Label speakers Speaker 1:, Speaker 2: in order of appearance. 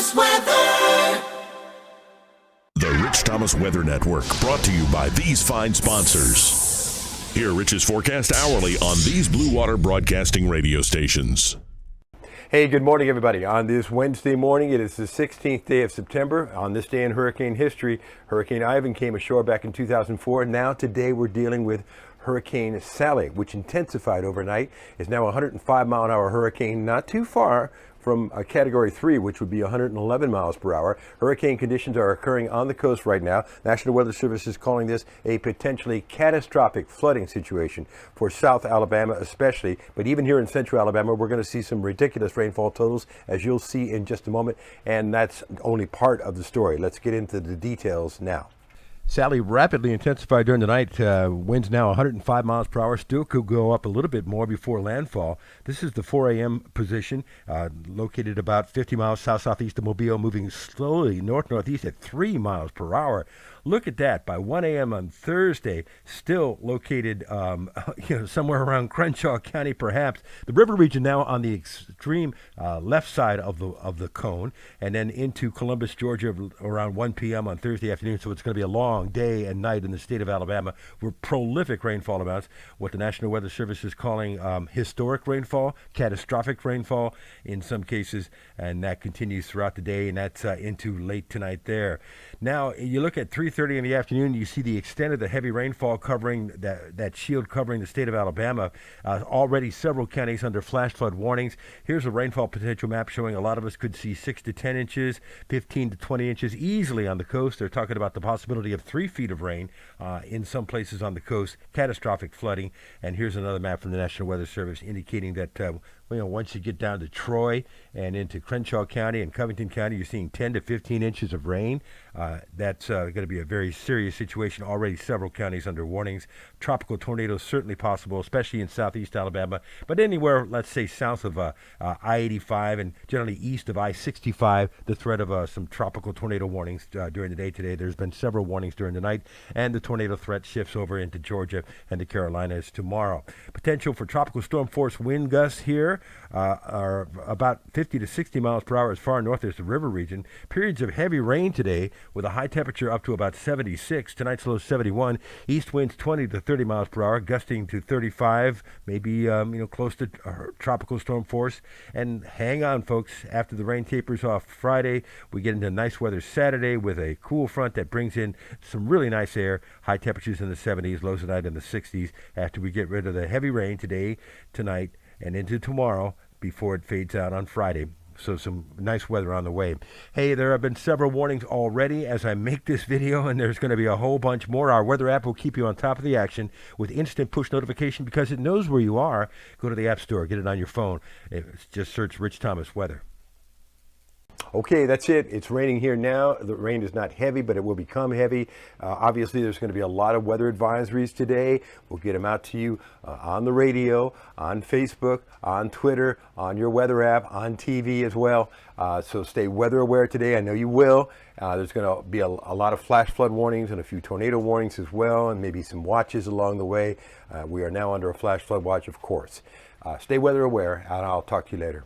Speaker 1: Thomas Weather.
Speaker 2: The Rich Thomas Weather Network, brought to you by these fine sponsors. Hear Rich's forecast hourly on these Blue Water Broadcasting radio stations.
Speaker 3: Hey, good morning, everybody. On this Wednesday morning, it is the 16th day of September. On this day in hurricane history, Hurricane Ivan came ashore back in 2004. Now, today, we're dealing with Hurricane Sally, which intensified overnight, is now a 105-mile-an-hour hurricane, not too far from a Category 3, which would be 111 miles per hour. Hurricane conditions are occurring on the coast right now. National Weather Service is calling this a potentially catastrophic flooding situation for South Alabama especially. But even here in Central Alabama, we're going to see some ridiculous rainfall totals, as you'll see in just a moment. And that's only part of the story. Let's get into the details now. Sally rapidly intensified during the night. Winds now 105 miles per hour. Still could go up a little bit more before landfall. This is the 4 a.m. position, located about 50 miles south-southeast of Mobile, moving slowly north-northeast at 3 miles per hour. Look at that. By 1 a.m. on Thursday, still located somewhere around Crenshaw County, perhaps. The river region now on the extreme left side of the cone, and then into Columbus, Georgia, around 1 p.m. on Thursday afternoon. So it's going to be a long day and night in the state of Alabama with prolific rainfall amounts, what the National Weather Service is calling historic rainfall, catastrophic rainfall in some cases, and that continues throughout the day, and that's into late tonight there. Now, you look at 3:30 in the afternoon, you see the extent of the heavy rainfall covering that shield covering the state of Alabama. Already several counties under flash flood warnings. Here's a rainfall potential map showing a lot of us could see 6 to 10 inches, 15 to 20 inches easily on the coast. They're talking about the possibility of 3 feet of rain in some places on the coast, catastrophic flooding. And here's another map from the National Weather Service indicating that once you get down to Troy and into Crenshaw County and Covington County, you're seeing 10 to 15 inches of rain. That's going to be a very serious situation. Already several counties under warnings. Tropical tornadoes certainly possible, especially in southeast Alabama. But anywhere, let's say, south of I-85 and generally east of I-65, the threat of some tropical tornado warnings during the day today. There's been several warnings during the night, and the tornado threat shifts over into Georgia and the Carolinas tomorrow. Potential for tropical storm force wind gusts here are about 50 to 60 miles per hour as far north as the river region. Periods of heavy rain today with a high temperature up to about 76. Tonight's low 71. East winds 20 to 30 miles per hour, gusting to 35, maybe close to tropical storm force. And hang on, folks. After the rain tapers off Friday, we get into nice weather Saturday with a cool front that brings in some really nice air. High temperatures in the 70s, lows tonight in the 60s after we get rid of the heavy rain today, tonight, and into tomorrow before it fades out on Friday. So some nice weather on the way. Hey, there have been several warnings already as I make this video, and there's going to be a whole bunch more. Our weather app will keep you on top of the action with instant push notification because it knows where you are. Go to the App Store, get it on your phone. Just search Rich Thomas Weather. Okay, that's it. It's raining here now. The rain is not heavy, but it will become heavy. Obviously, there's going to be a lot of weather advisories today. We'll get them out to you on the radio, on Facebook, on Twitter, on your weather app, on TV as well. So stay weather aware today. I know you will. There's going to be a lot of flash flood warnings and a few tornado warnings as well, and maybe some watches along the way. We are now under a flash flood watch, of course. Stay weather aware, and I'll talk to you later.